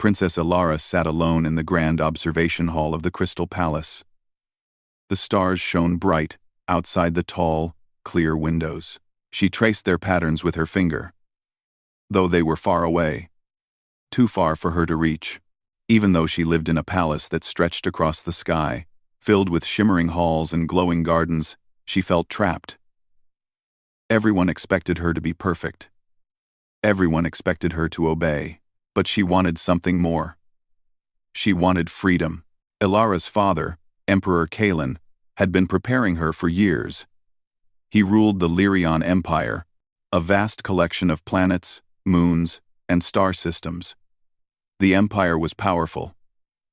Princess Ilara sat alone in the grand observation hall of the Crystal Palace. The stars shone bright outside the tall, clear windows. She traced their patterns with her finger, though they were far away, too far for her to reach. Even though she lived in a palace that stretched across the sky, filled with shimmering halls and glowing gardens, she felt trapped. Everyone expected her to be perfect. Everyone expected her to obey, but she wanted something more. She wanted freedom. Ilara's father, Emperor Kalen, had been preparing her for years. He ruled the Lyrion Empire, a vast collection of planets, moons, and star systems. The empire was powerful,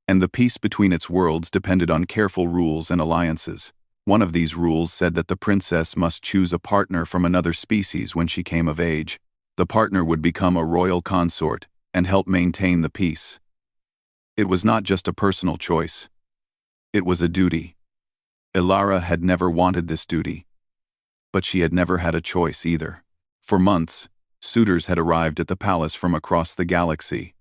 and the peace between its worlds depended on careful rules and alliances. One of these rules said that the princess must choose a partner from another species when she came of age. The partner would become a royal consort and help maintain the peace. It was not just a personal choice. It was a duty. Ilara had never wanted this duty, but she had never had a choice either. For months, suitors had arrived at the palace from across the galaxy.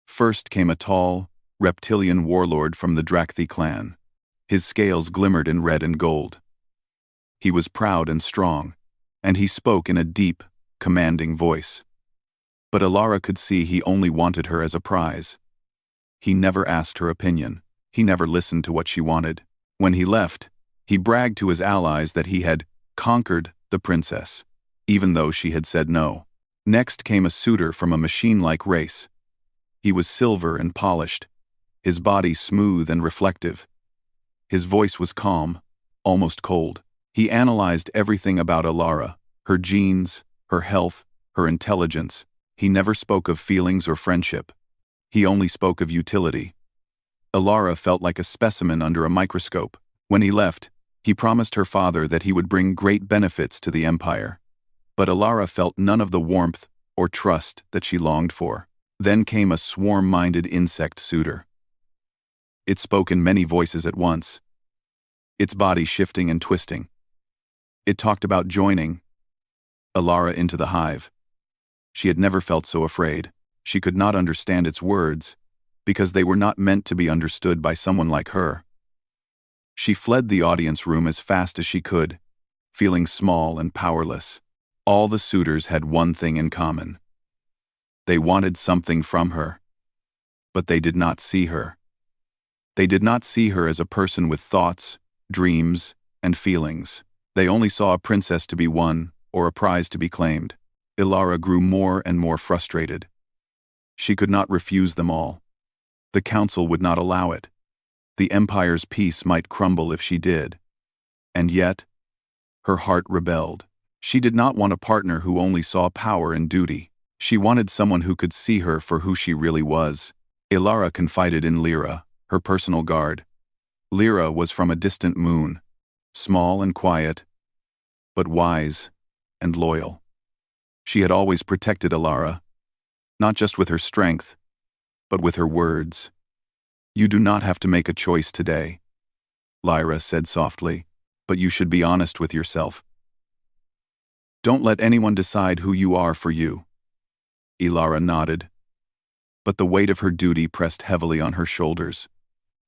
First came a tall, reptilian warlord from the Drakthi clan. His scales glimmered in red and gold. He was proud and strong, and he spoke in a deep, commanding voice. But Ilara could see he only wanted her as a prize. He never asked her opinion. He never listened to what she wanted. When he left, he bragged to his allies that he had conquered the princess, even though she had said no. Next came a suitor from a machine-like race. He was silver and polished, his body smooth and reflective. His voice was calm, almost cold. He analyzed everything about Ilara, her genes, her health, her intelligence. He never spoke of feelings or friendship. He only spoke of utility. Ilara felt like a specimen under a microscope. When he left, he promised her father that he would bring great benefits to the empire. But Ilara felt none of the warmth or trust that she longed for. Then came a swarm-minded insect suitor. It spoke in many voices at once, its body shifting and twisting. It talked about joining Ilara into the hive. She had never felt so afraid. She could not understand its words, because they were not meant to be understood by someone like her. She fled the audience room as fast as she could, feeling small and powerless. All the suitors had one thing in common. They wanted something from her, but they did not see her. They did not see her as a person with thoughts, dreams, and feelings. They only saw a princess to be won or a prize to be claimed. Ilara grew more and more frustrated. She could not refuse them all. The council would not allow it. The empire's peace might crumble if she did. And yet, her heart rebelled. She did not want a partner who only saw power and duty. She wanted someone who could see her for who she really was. Ilara confided in Lyra, her personal guard. Lyra was from a distant moon, small and quiet, but wise and loyal. She had always protected Ilara, not just with her strength, but with her words. "You do not have to make a choice today," Lyra said softly, "but you should be honest with yourself. Don't let anyone decide who you are for you." Ilara nodded, but the weight of her duty pressed heavily on her shoulders.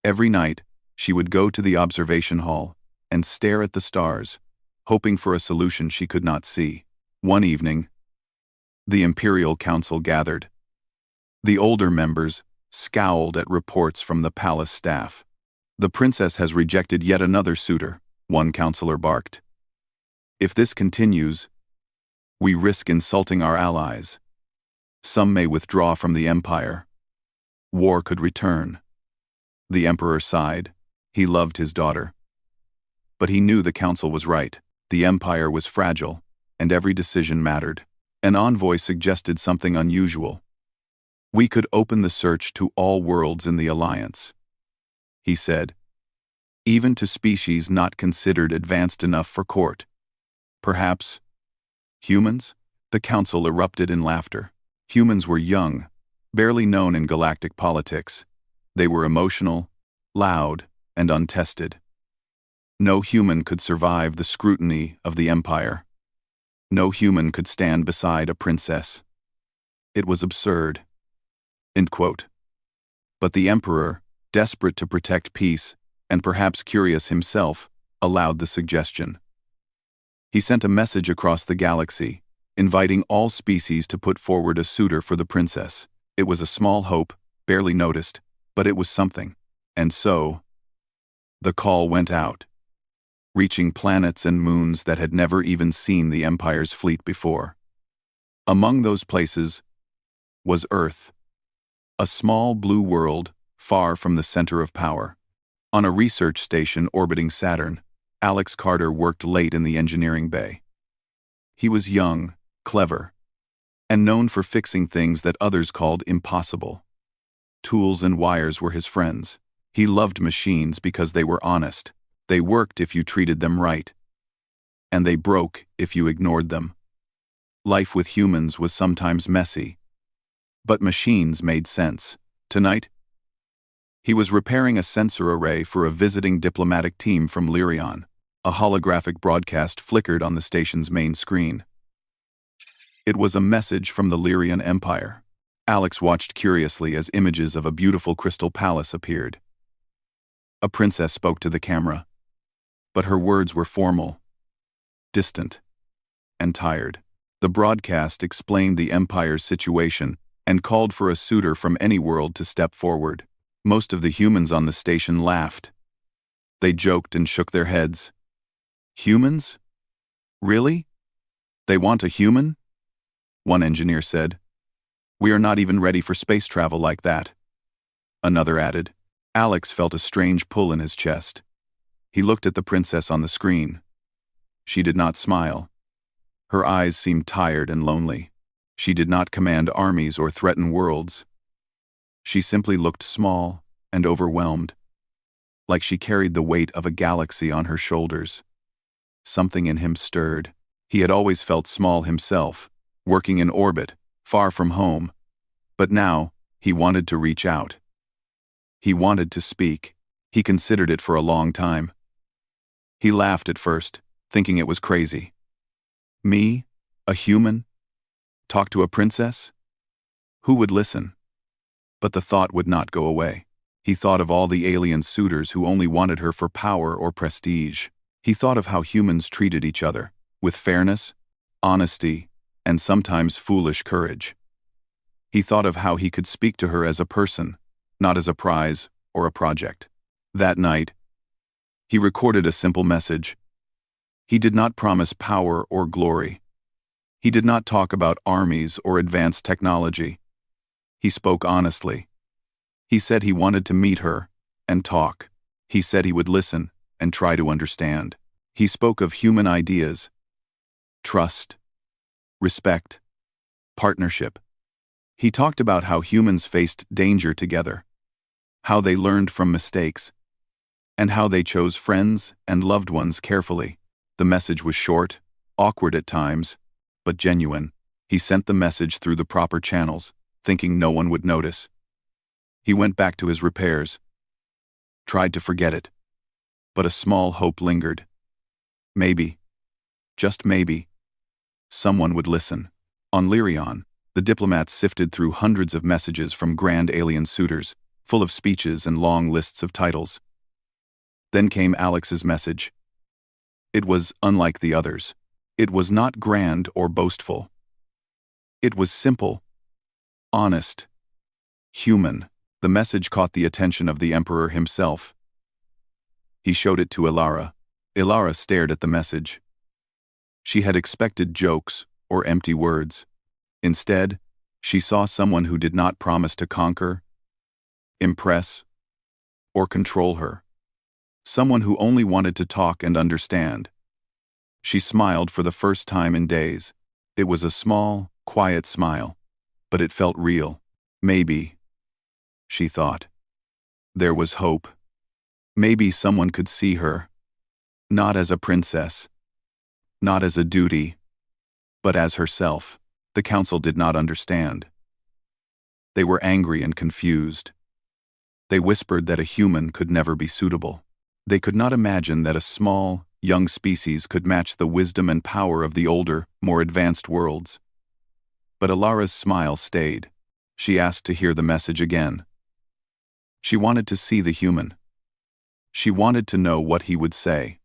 Every night, she would go to the observation hall and stare at the stars, hoping for a solution she could not see. One evening, the Imperial Council gathered. The older members scowled at reports from the palace staff. "The princess has rejected yet another suitor," one counselor barked. "If this continues, we risk insulting our allies. Some may withdraw from the empire. War could return." The emperor sighed. He loved his daughter. But he knew the council was right. The empire was fragile, and every decision mattered. An envoy suggested something unusual. "We could open the search to all worlds in the alliance," he said, "even to species not considered advanced enough for court. Perhaps humans?" The council erupted in laughter. Humans were young, barely known in galactic politics. They were emotional, loud, and untested. No human could survive the scrutiny of the empire. No human could stand beside a princess. It was absurd. End quote. But the emperor, desperate to protect peace, and perhaps curious himself, allowed the suggestion. He sent a message across the galaxy, inviting all species to put forward a suitor for the princess. It was a small hope, barely noticed, but it was something. And so, the call went out, reaching planets and moons that had never even seen the Empire's fleet before. Among those places was Earth, a small blue world far from the center of power. On a research station orbiting Saturn, Alex Carter worked late in the engineering bay. He was young, clever, and known for fixing things that others called impossible. Tools and wires were his friends. He loved machines because they were honest. They worked if you treated them right. And they broke if you ignored them. Life with humans was sometimes messy. But machines made sense. Tonight, he was repairing a sensor array for a visiting diplomatic team from Lyrion. A holographic broadcast flickered on the station's main screen. It was a message from the Lyrion Empire. Alex watched curiously as images of a beautiful crystal palace appeared. A princess spoke to the camera, but her words were formal, distant, and tired. The broadcast explained the Empire's situation and called for a suitor from any world to step forward. Most of the humans on the station laughed. They joked and shook their heads. Humans? Really? They want a human? One engineer said. We are not even ready for space travel like that. Another added. Alex felt a strange pull in his chest. He looked at the princess on the screen. She did not smile. Her eyes seemed tired and lonely. She did not command armies or threaten worlds. She simply looked small and overwhelmed, like she carried the weight of a galaxy on her shoulders. Something in him stirred. He had always felt small himself, working in orbit, far from home. But now, he wanted to reach out. He wanted to speak. He considered it for a long time. He laughed at first, thinking it was crazy. Me? A human? Talk to a princess? Who would listen? But the thought would not go away. He thought of all the alien suitors who only wanted her for power or prestige. He thought of how humans treated each other, with fairness, honesty, and sometimes foolish courage. He thought of how he could speak to her as a person, not as a prize or a project. That night, he recorded a simple message. He did not promise power or glory. He did not talk about armies or advanced technology. He spoke honestly. He said he wanted to meet her and talk. He said he would listen and try to understand. He spoke of human ideas, trust, respect, partnership. He talked about how humans faced danger together, how they learned from mistakes, and how they chose friends and loved ones carefully. The message was short, awkward at times, but genuine. He sent the message through the proper channels, thinking no one would notice. He went back to his repairs, tried to forget it, but a small hope lingered. Maybe, just maybe, someone would listen. On Lyrion, the diplomats sifted through hundreds of messages from grand alien suitors, full of speeches and long lists of titles. Then came Alex's message. It was unlike the others. It was not grand or boastful. It was simple, honest, human. The message caught the attention of the Emperor himself. He showed it to Ilara. Ilara stared at the message. She had expected jokes or empty words. Instead, she saw someone who did not promise to conquer, impress, or control her. Someone who only wanted to talk and understand. She smiled for the first time in days. It was a small, quiet smile, but it felt real. Maybe, she thought, there was hope. Maybe someone could see her, not as a princess, not as a duty, but as herself. The council did not understand. They were angry and confused. They whispered that a human could never be suitable. They could not imagine that a small, young species could match the wisdom and power of the older, more advanced worlds. But Ilara's smile stayed. She asked to hear the message again. She wanted to see the human. She wanted to know what he would say.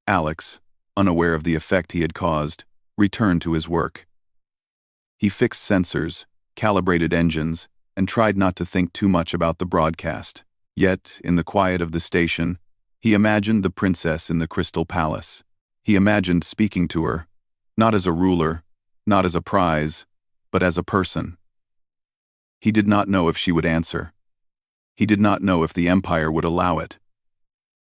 Alex, unaware of the effect he had caused, returned to his work. He fixed sensors, calibrated engines, and tried not to think too much about the broadcast. Yet, in the quiet of the station, he imagined the princess in the Crystal Palace. He imagined speaking to her, not as a ruler, not as a prize, but as a person. He did not know if she would answer. He did not know if the Empire would allow it.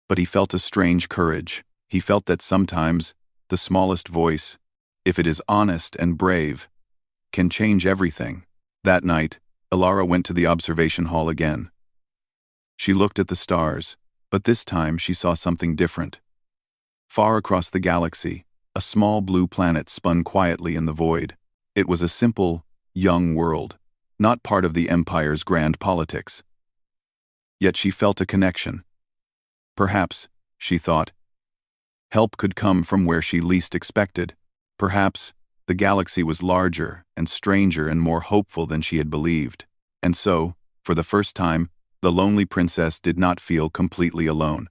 But he felt a strange courage. He felt that sometimes, the smallest voice, if it is honest and brave, can change everything. That night, Elara went to the observation hall again. She looked at the stars, but this time she saw something different. Far across the galaxy, a small blue planet spun quietly in the void. It was a simple, young world, not part of the Empire's grand politics. Yet she felt a connection. Perhaps, she thought, help could come from where she least expected. Perhaps, the galaxy was larger and stranger and more hopeful than she had believed. And so, for the first time, the lonely princess did not feel completely alone.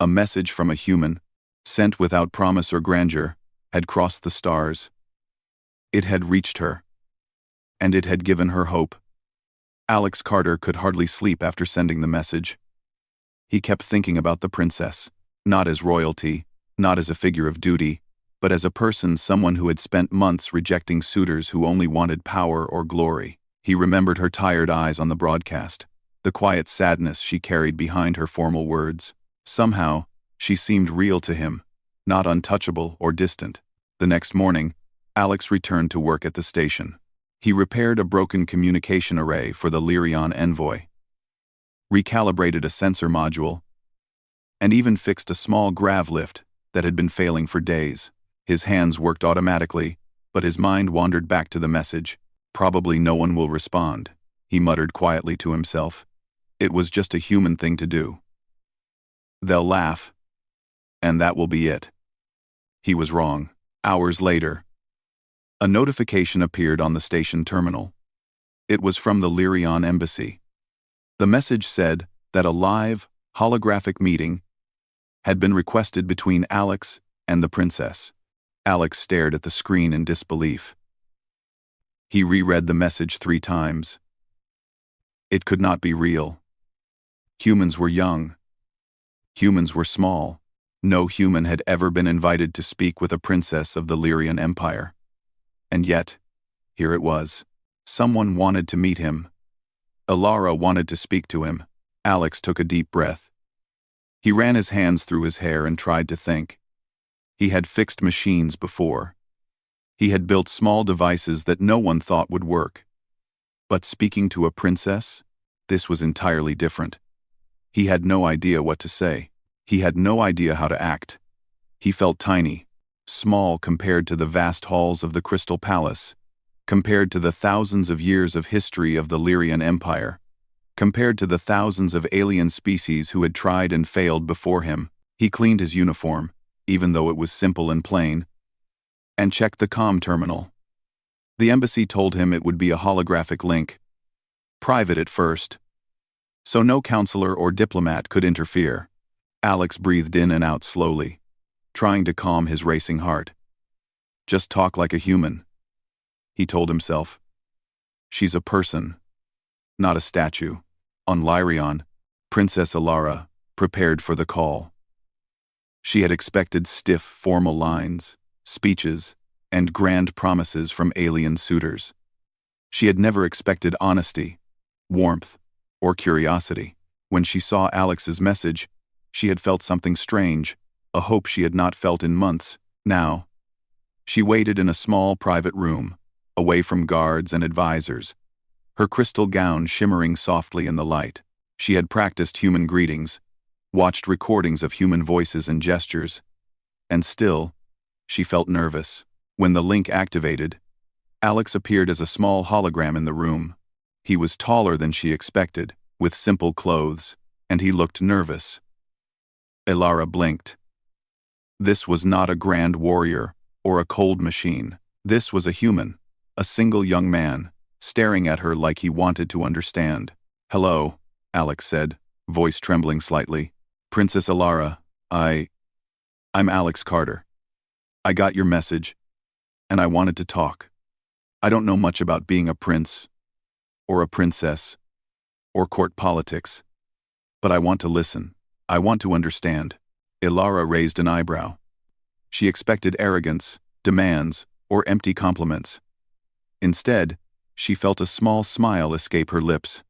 A message from a human, sent without promise or grandeur, had crossed the stars. It had reached her. And it had given her hope. Alex Carter could hardly sleep after sending the message. He kept thinking about the princess, not as royalty, not as a figure of duty, but as a person, someone who had spent months rejecting suitors who only wanted power or glory. He remembered her tired eyes on the broadcast, the quiet sadness she carried behind her formal words. Somehow, she seemed real to him, not untouchable or distant. The next morning, Alex returned to work at the station. He repaired a broken communication array for the Lyrion envoy, recalibrated a sensor module, and even fixed a small grav lift that had been failing for days. His hands worked automatically, but his mind wandered back to the message. Probably no one will respond, he muttered quietly to himself. It was just a human thing to do. They'll laugh, and that will be it. He was wrong. Hours later, a notification appeared on the station terminal. It was from the Lyrion embassy. The message said that a live, holographic meeting had been requested between Alex and the princess. Alex stared at the screen in disbelief. He reread the message 3 times. It could not be real. Humans were young. Humans were small. No human had ever been invited to speak with a princess of the Lyrion Empire. And yet, here it was. Someone wanted to meet him. Elara wanted to speak to him. Alex took a deep breath. He ran his hands through his hair and tried to think. He had fixed machines before. He had built small devices that no one thought would work. But speaking to a princess? This was entirely different. He had no idea what to say. He had no idea how to act. He felt tiny, small compared to the vast halls of the Crystal Palace, compared to the thousands of years of history of the Lyrion Empire, compared to the thousands of alien species who had tried and failed before him. He cleaned his uniform, even though it was simple and plain, and checked the comm terminal. The embassy told him it would be a holographic link, private at first, so no counselor or diplomat could interfere. Alex breathed in and out slowly, trying to calm his racing heart. Just talk like a human, he told himself. She's a person, not a statue. On Lyrion, Princess Elara prepared for the call. She had expected stiff, formal lines, speeches, and grand promises from alien suitors. She had never expected honesty, warmth, or curiosity. When she saw Alex's message, she had felt something strange, a hope she had not felt in months. Now, she waited in a small private room, away from guards and advisors, her crystal gown shimmering softly in the light. She had practiced human greetings, watched recordings of human voices and gestures, and still, she felt nervous. When the link activated, Alex appeared as a small hologram in the room. He was taller than she expected, with simple clothes, and he looked nervous. Elara blinked. This was not a grand warrior or a cold machine. This was a human, a single young man, staring at her like he wanted to understand. "Hello," Alex said, voice trembling slightly. "Princess Alara, I'm Alex Carter. I got your message, and I wanted to talk. I don't know much about being a prince, or a princess, or court politics, but I want to listen. I want to understand." Alara raised an eyebrow. She expected arrogance, demands, or empty compliments. Instead, she felt a small smile escape her lips.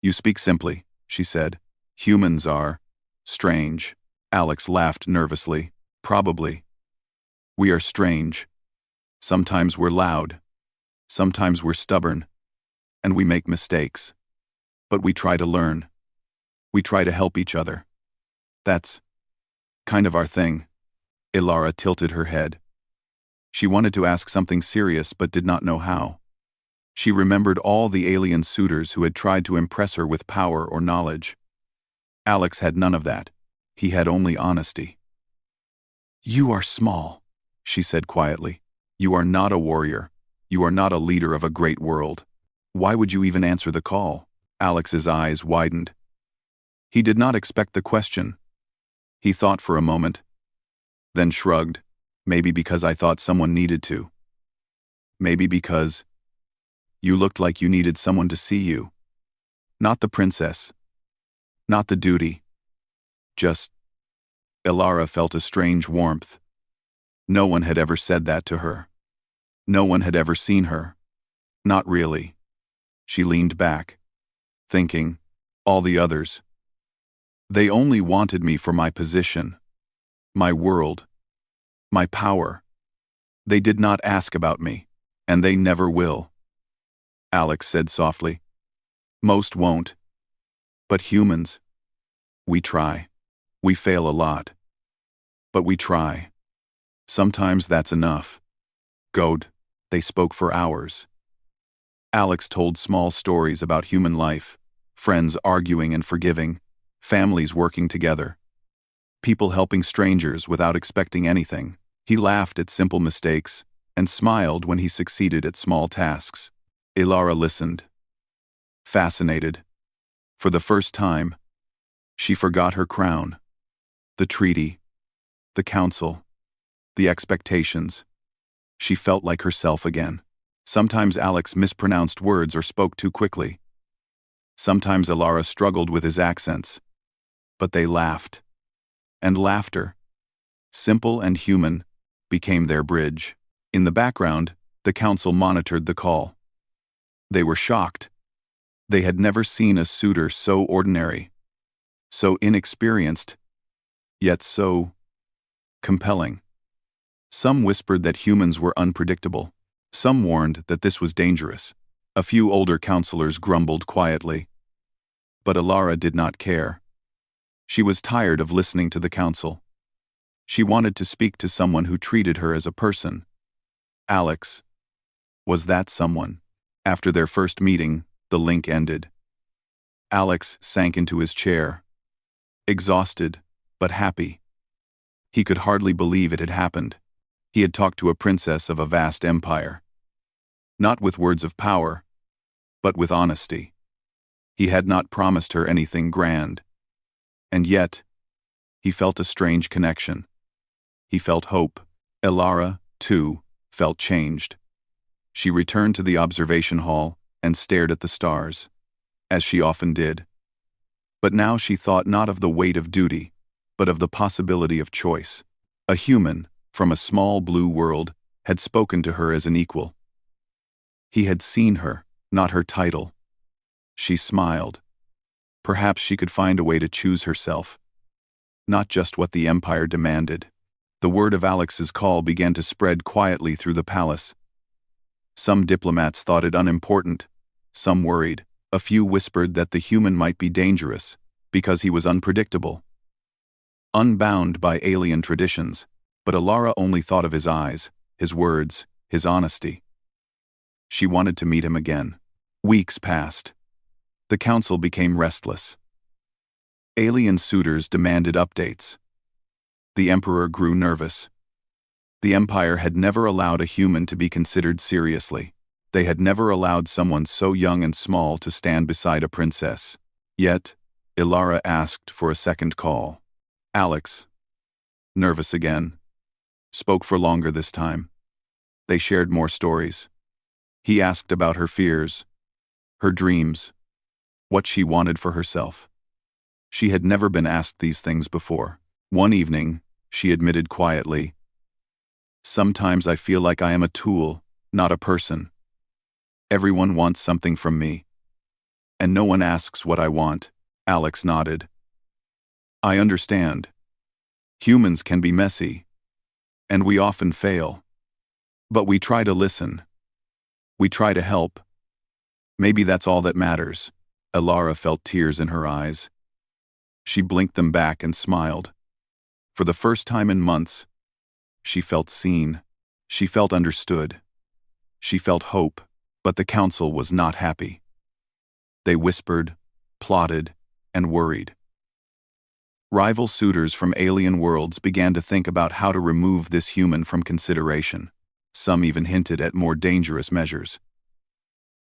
"You speak simply," she said. "Humans are strange." Alex laughed nervously. "Probably. We are strange. Sometimes we're loud. Sometimes we're stubborn. And we make mistakes. But we try to learn. We try to help each other. That's kind of our thing." Alara tilted her head. She wanted to ask something serious but did not know how. She remembered all the alien suitors who had tried to impress her with power or knowledge. Alex had none of that. He had only honesty. "You are small," she said quietly. "You are not a warrior. You are not a leader of a great world. Why would you even answer the call?" Alex's eyes widened. He did not expect the question. He thought for a moment, then shrugged. "Maybe because I thought someone needed to. Maybe because you looked like you needed someone to see you. Not the princess. Not the duty. Just..." Alara felt a strange warmth. No one had ever said that to her. No one had ever seen her. Not really. She leaned back, thinking, all the others. They only wanted me for my position, my world, my power. They did not ask about me, and they never will. Alex said softly. Most won't. But humans, we try. We fail a lot. But we try. Sometimes that's enough. Goad, they spoke for hours. Alex told small stories about human life, friends arguing and forgiving, families working together, people helping strangers without expecting anything. He laughed at simple mistakes and smiled when he succeeded at small tasks. Alara listened, fascinated. For the first time, she forgot her crown, the treaty, the council, the expectations. She felt like herself again. Sometimes Alex mispronounced words or spoke too quickly. Sometimes Alara struggled with his accents. But they laughed. And laughter, simple and human, became their bridge. In the background, the council monitored the call. They were shocked. They had never seen a suitor so ordinary, so inexperienced, yet so compelling. Some whispered that humans were unpredictable. Some warned that this was dangerous. A few older counselors grumbled quietly. But Alara did not care. She was tired of listening to the council. She wanted to speak to someone who treated her as a person. Alex was that someone. After their first meeting, the link ended. Alex sank into his chair, exhausted, but happy. He could hardly believe it had happened. He had talked to a princess of a vast empire. Not with words of power, but with honesty. He had not promised her anything grand. And yet, he felt a strange connection. He felt hope. Alara, too, felt changed. She returned to the observation hall and stared at the stars, as she often did. But now she thought not of the weight of duty, but of the possibility of choice. A human, from a small blue world, had spoken to her as an equal. He had seen her, not her title. She smiled. Perhaps she could find a way to choose herself. Not just what the Empire demanded. The word of Alex's call began to spread quietly through the palace. Some diplomats thought it unimportant. Some worried. A few whispered that the human might be dangerous, because he was unpredictable. Unbound by alien traditions. But Alara only thought of his eyes, his words, his honesty. She wanted to meet him again. Weeks passed. The council became restless. Alien suitors demanded updates. The emperor grew nervous. The empire had never allowed a human to be considered seriously. They had never allowed someone so young and small to stand beside a princess. Yet, Ilara asked for a second call. Alex, nervous again, spoke for longer this time. They shared more stories. He asked about her fears, her dreams, what she wanted for herself. She had never been asked these things before. One evening, she admitted quietly, "Sometimes I feel like I am a tool, not a person. Everyone wants something from me. And no one asks what I want." Alex nodded. "I understand. Humans can be messy. And we often fail. But we try to listen. We try to help. Maybe that's all that matters." Ilara felt tears in her eyes. She blinked them back and smiled. For the first time in months, she felt seen. She felt understood. She felt hope, but the council was not happy. They whispered, plotted, and worried. Rival suitors from alien worlds began to think about how to remove this human from consideration. Some even hinted at more dangerous measures.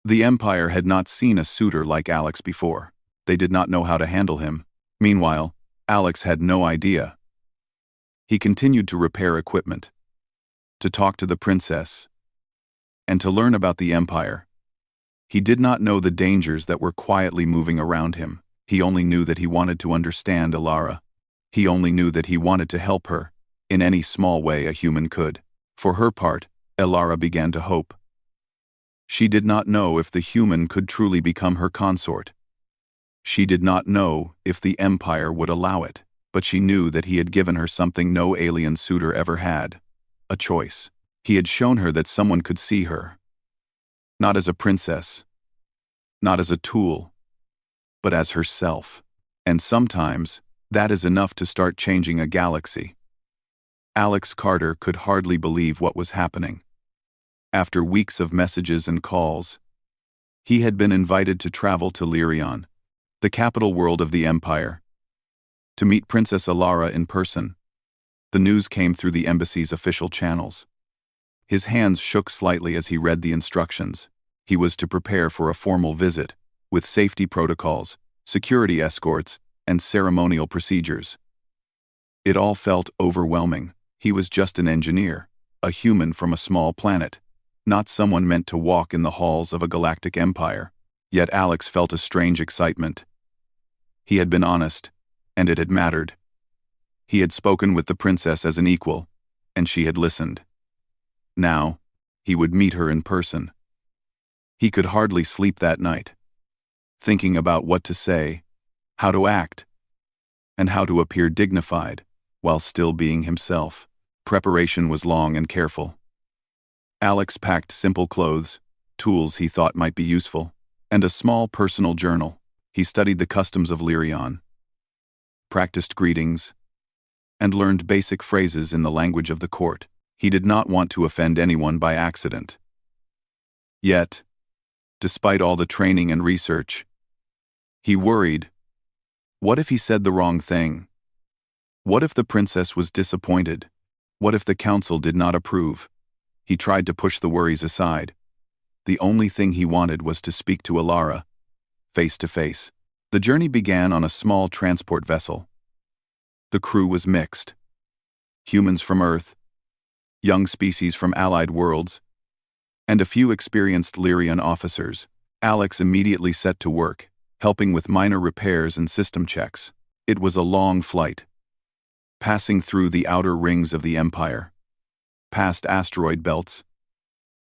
The Empire had not seen a suitor like Alex before. They did not know how to handle him. Meanwhile, Alex had no idea. He continued to repair equipment, to talk to the princess, and to learn about the Empire. He did not know the dangers that were quietly moving around him. He only knew that he wanted to understand Ilara. He only knew that he wanted to help her, in any small way a human could. For her part, Ilara began to hope. She did not know if the human could truly become her consort. She did not know if the Empire would allow it, but she knew that he had given her something no alien suitor ever had: a choice. He had shown her that someone could see her. Not as a princess, not as a tool, but as herself. And sometimes, that is enough to start changing a galaxy. Alex Carter could hardly believe what was happening. After weeks of messages and calls, he had been invited to travel to Lyrion, the capital world of the Empire, to meet Princess Ilara in person. The news came through the embassy's official channels. His hands shook slightly as he read the instructions. He was to prepare for a formal visit, with safety protocols, security escorts, and ceremonial procedures. It all felt overwhelming. He was just an engineer, a human from a small planet, not someone meant to walk in the halls of a galactic empire. Yet Alex felt a strange excitement. He had been honest, and it had mattered. He had spoken with the princess as an equal, and she had listened. Now, he would meet her in person. He could hardly sleep that night, thinking about what to say, how to act, and how to appear dignified while still being himself. Preparation was long and careful. Alex packed simple clothes, tools he thought might be useful, and a small personal journal. He studied the customs of Lyrion, practiced greetings, and learned basic phrases in the language of the court. He did not want to offend anyone by accident. Yet, despite all the training and research, he worried. What if he said the wrong thing? What if the princess was disappointed? What if the council did not approve? He tried to push the worries aside. The only thing he wanted was to speak to Ilara, face to face. The journey began on a small transport vessel. The crew was mixed. Humans from Earth, young species from allied worlds, and a few experienced Lyrian officers. Alex immediately set to work, helping with minor repairs and system checks. It was a long flight, passing through the outer rings of the Empire, past asteroid belts,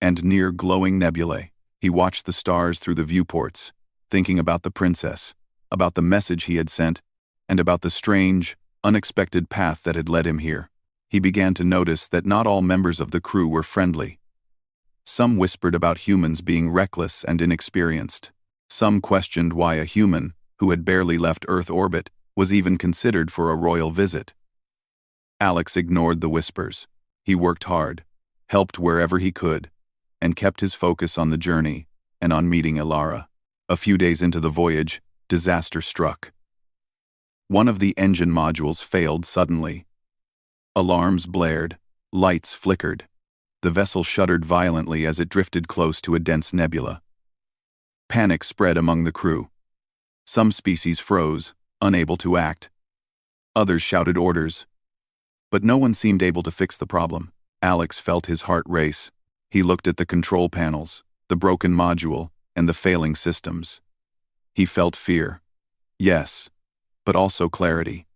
and near glowing nebulae. He watched the stars through the viewports, thinking about the princess, about the message he had sent, and about the strange, unexpected path that had led him here. He began to notice that not all members of the crew were friendly. Some whispered about humans being reckless and inexperienced. Some questioned why a human, who had barely left Earth orbit, was even considered for a royal visit. Alex ignored the whispers. He worked hard, helped wherever he could, and kept his focus on the journey and on meeting Ilara. A few days into the voyage, disaster struck. One of the engine modules failed suddenly. Alarms blared, lights flickered, The vessel shuddered violently as it drifted close to a dense nebula. Panic spread among the crew. Some species froze, unable to act. Others shouted orders. But no one seemed able to fix the problem. Alex felt his heart race. He looked at the control panels, the broken module, and the failing systems. He felt fear. Yes, but also clarity.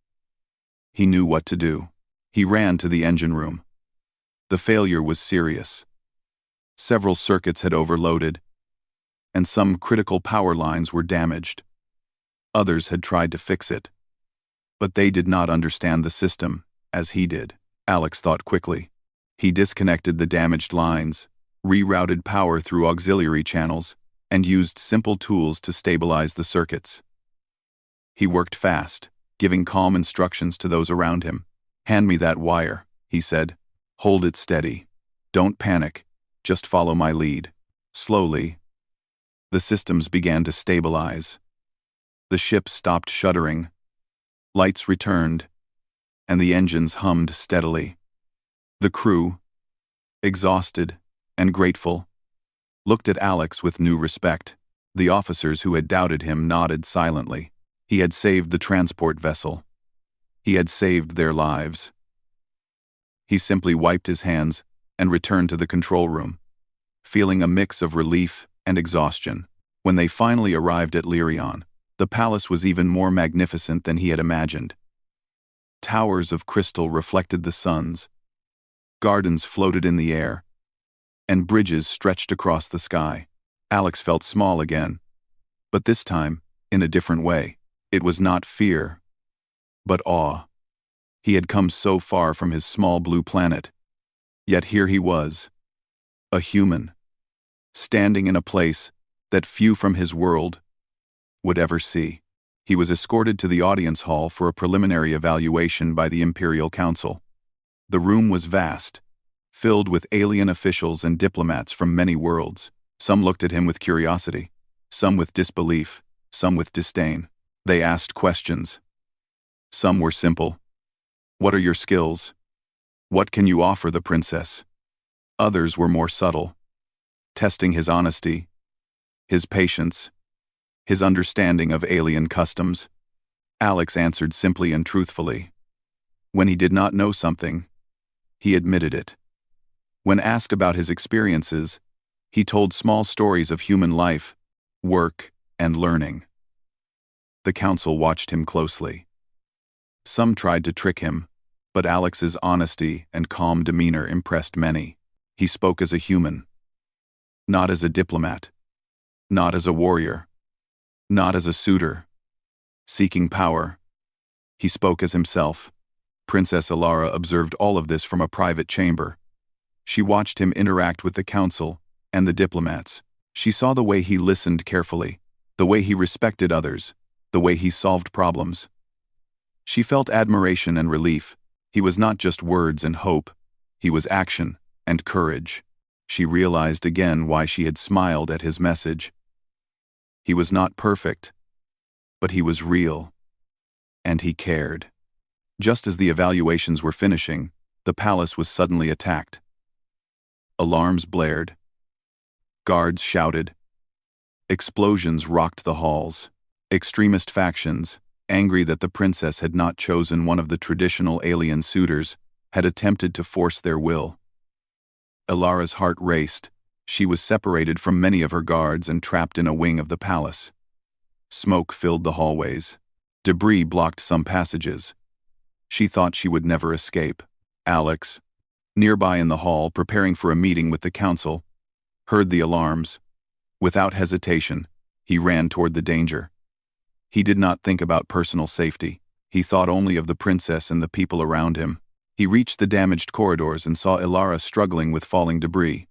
He knew what to do. He ran to the engine room. The failure was serious. Several circuits had overloaded, and some critical power lines were damaged. Others had tried to fix it, but they did not understand the system as he did. Alex thought quickly. He disconnected the damaged lines, rerouted power through auxiliary channels, and used simple tools to stabilize the circuits. He worked fast, giving calm instructions to those around him. "Hand me that wire," he said. "Hold it steady. Don't panic. Just follow my lead." Slowly, the systems began to stabilize. The ship stopped shuddering. Lights returned, and the engines hummed steadily. The crew, exhausted and grateful, looked at Alex with new respect. The officers who had doubted him nodded silently. He had saved the transport vessel. He had saved their lives. He simply wiped his hands and returned to the control room, feeling a mix of relief and exhaustion. When they finally arrived at Lyrion, the palace was even more magnificent than he had imagined. Towers of crystal reflected the suns, gardens floated in the air, and bridges stretched across the sky. Alex felt small again, but this time, in a different way. It was not fear, but awe. He had come so far from his small blue planet, yet here he was, a human, standing in a place that few from his world would ever see. He was escorted to the audience hall for a preliminary evaluation by the Imperial Council. The room was vast, filled with alien officials and diplomats from many worlds. Some looked at him with curiosity, some with disbelief, some with disdain. They asked questions. Some were simple. "What are your skills? What can you offer the princess?" Others were more subtle, testing his honesty, his patience, his understanding of alien customs. Alex answered simply and truthfully. When he did not know something, he admitted it. When asked about his experiences, he told small stories of human life, work, and learning. The council watched him closely. Some tried to trick him, but Alex's honesty and calm demeanor impressed many. He spoke as a human, not as a diplomat, not as a warrior, not as a suitor, seeking power. He spoke as himself. Princess Alara observed all of this from a private chamber. She watched him interact with the council and the diplomats. She saw the way he listened carefully, the way he respected others, the way he solved problems. She felt admiration and relief. He was not just words and hope, he was action and courage. She realized again why she had smiled at his message. He was not perfect, but he was real, and he cared. Just as the evaluations were finishing, the palace was suddenly attacked. Alarms blared. Guards shouted. Explosions rocked the halls. Extremist factions, angry that the princess had not chosen one of the traditional alien suitors, had attempted to force their will. Alara's heart raced. She was separated from many of her guards and trapped in a wing of the palace. Smoke filled the hallways. Debris blocked some passages. She thought she would never escape. Alex, nearby in the hall preparing for a meeting with the council, heard the alarms. Without hesitation, he ran toward the danger. He did not think about personal safety. He thought only of the princess and the people around him. He reached the damaged corridors and saw Alara struggling with falling debris.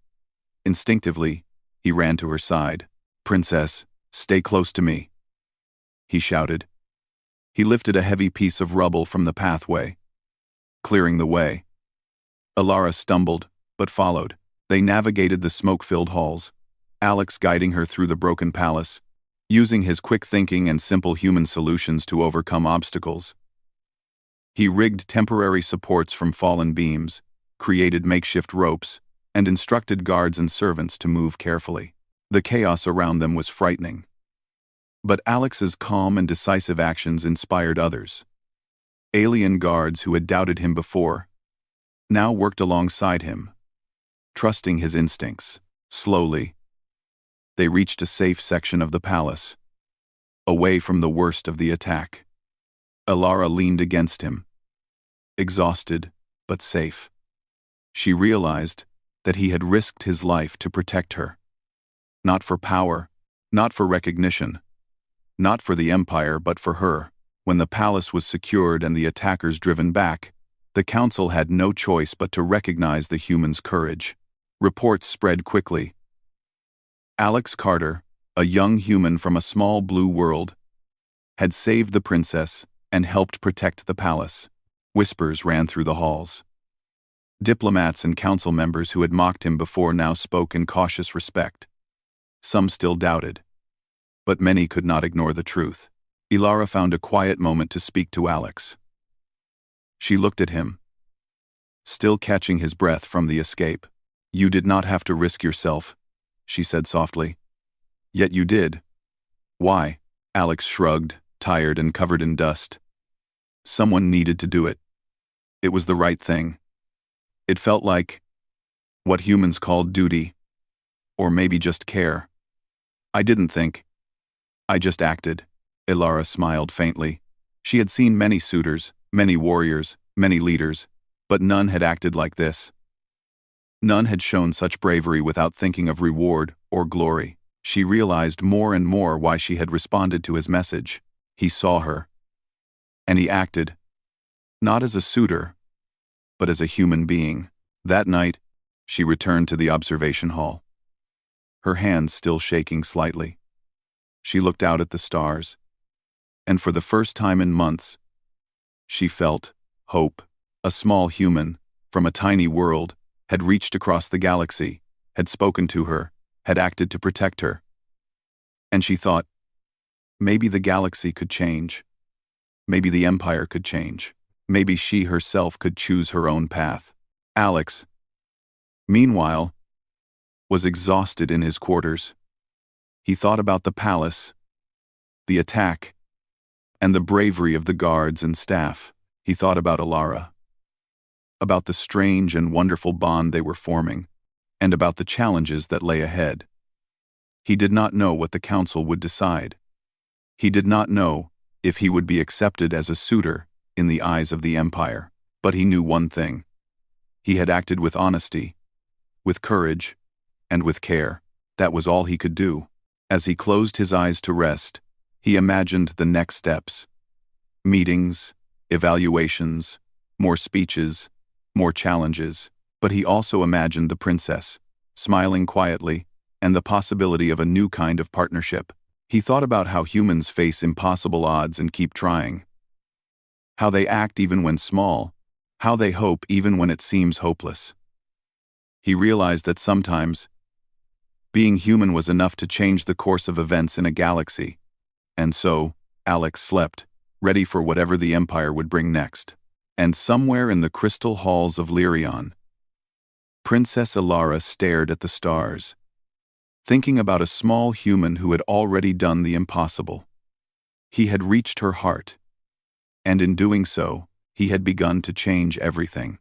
Instinctively, he ran to her side. "Princess, stay close to me," he shouted. He lifted a heavy piece of rubble from the pathway, clearing the way. Alara stumbled, but followed. They navigated the smoke-filled halls, Alex guiding her through the broken palace, using his quick thinking and simple human solutions to overcome obstacles. He rigged temporary supports from fallen beams, created makeshift ropes, and instructed guards and servants to move carefully. The chaos around them was frightening. But Alex's calm and decisive actions inspired others. Alien guards who had doubted him before now worked alongside him, trusting his instincts. Slowly, they reached a safe section of the palace, away from the worst of the attack. Alara leaned against him, exhausted but safe. She realized that he had risked his life to protect her. Not for power, not for recognition, not for the Empire, but for her. When the palace was secured and the attackers driven back, the council had no choice but to recognize the human's courage. Reports spread quickly. Alex Carter, a young human from a small blue world, had saved the princess and helped protect the palace. Whispers ran through the halls. Diplomats and council members who had mocked him before now spoke in cautious respect. Some still doubted, but many could not ignore the truth. Alara found a quiet moment to speak to Alex. She looked at him, still catching his breath from the escape. "You did not have to risk yourself," she said softly. "Yet you did." "Why?" Alex shrugged, tired and covered in dust. "Someone needed to do it. It was the right thing. It felt like what humans call duty, or maybe just care. I didn't think. I just acted." Alara smiled faintly. She had seen many suitors, many warriors, many leaders, but none had acted like this. None had shown such bravery without thinking of reward or glory. She realized more and more why she had responded to his message. He saw her. And he acted, not as a suitor, but as a human being. That night, she returned to the observation hall, her hands still shaking slightly. She looked out at the stars, and for the first time in months, she felt hope. A small human, from a tiny world, had reached across the galaxy, had spoken to her, had acted to protect her. And she thought, maybe the galaxy could change. Maybe the Empire could change. Maybe she herself could choose her own path. Alex, meanwhile, was exhausted in his quarters. He thought about the palace, the attack, and the bravery of the guards and staff. He thought about Alara, about the strange and wonderful bond they were forming, and about the challenges that lay ahead. He did not know what the council would decide. He did not know if he would be accepted as a suitor in the eyes of the Empire, but he knew one thing. He had acted with honesty, with courage, and with care. That was all he could do. As he closed his eyes to rest, he imagined the next steps. Meetings, evaluations, more speeches, more challenges. But he also imagined the princess, smiling quietly, and the possibility of a new kind of partnership. He thought about how humans face impossible odds and keep trying. How they act even when small, how they hope even when it seems hopeless. He realized that sometimes, being human was enough to change the course of events in a galaxy. And so, Alex slept, ready for whatever the Empire would bring next. And somewhere in the crystal halls of Lyrion, Princess Alara stared at the stars, thinking about a small human who had already done the impossible. He had reached her heart, and in doing so, he had begun to change everything.